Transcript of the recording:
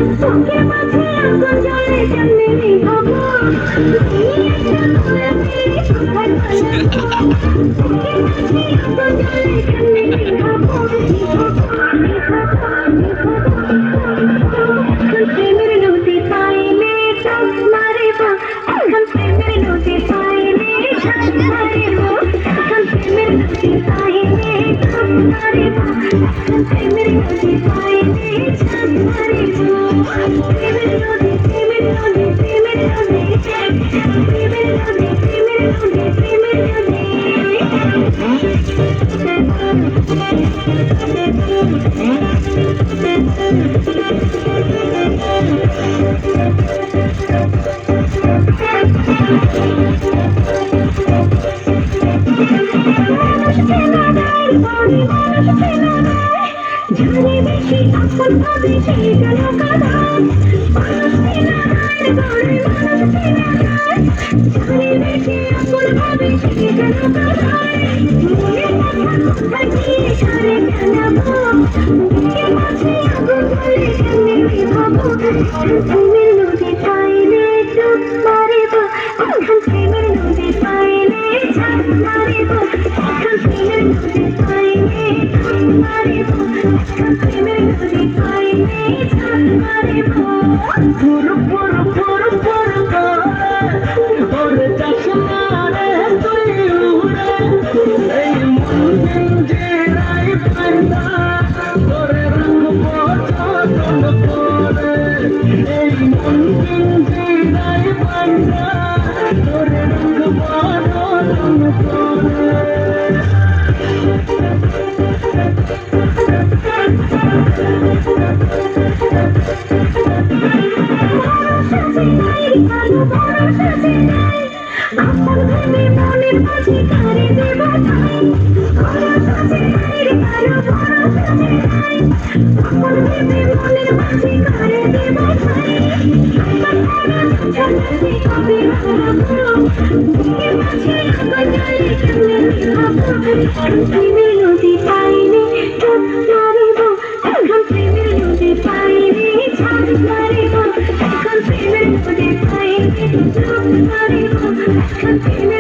বুকের মাঝে আগুন জ্বলে কেমনে নিভাবো তুমি একটা করে ফেলে কোথায় পালাবো বুকের মাঝে আগুন জ্বলে কেমনে নিভাবো প্রেমের নদী পাইলে চাপ মারিব এখন প্রেমের নদী পাইলে চাপ মারিব এখন প্রেমের নদী পাইলে চাপ মারিব এখন প্রেমের নদী পাইলে চাপ মারিব প্রেমের নদী প্রেমের নদী প্রেমের নদী প্রেমের নদী প্রেমের নদী প্রেমের নদী জানি বেশি আপন ভাবে সে গেল কাদায় মানুষ চেনার গড়ে মানুষ চেনার জানি বেশি আপন ভাবে সে গেল কাদায় মনের কথা কোথায় গিয়ে সারে জানাবো বুকের মাঝে আগুন জ্বলে কেমনে নিভাবো প্রেমের নদী পাইলে ডুব মারিব এখন প্রেমের নদী পাইলে ঝাঁপ মারিব এখন প্রেমের নদী পাইলে ডুব মারিব এখন প্রেমের নদী পাইলে ঝাঁপ মারিব পুরো পুরো পুরো পুরো ওরে চশমারে তুই উড়ে এই মন জিরাই পান্ডা ওরে রঙ পছন্দ করে এই মন জিরাই পান্ডা ওরে রঙ পছন্দ করে আপন ভেবে মনের মাঝে কারে দেব ঠাই ভরসা যে নাই রে কারো ভরসা যে নাই আপন ভেবে মনের মাঝে কারে দেব ঠাই আপন ভরসা যে কবে হারাবো বুকের মাঝে আগুন জ্বলে কেমনে নিভাবো প্রেমের নদী পাইলে ডুব মারিব এখন প্রেমের নদী পাইলে ঝাঁপ মারিব এখন প্রেমের নদী পাইলে ডুব মারিব এখন প্রেমের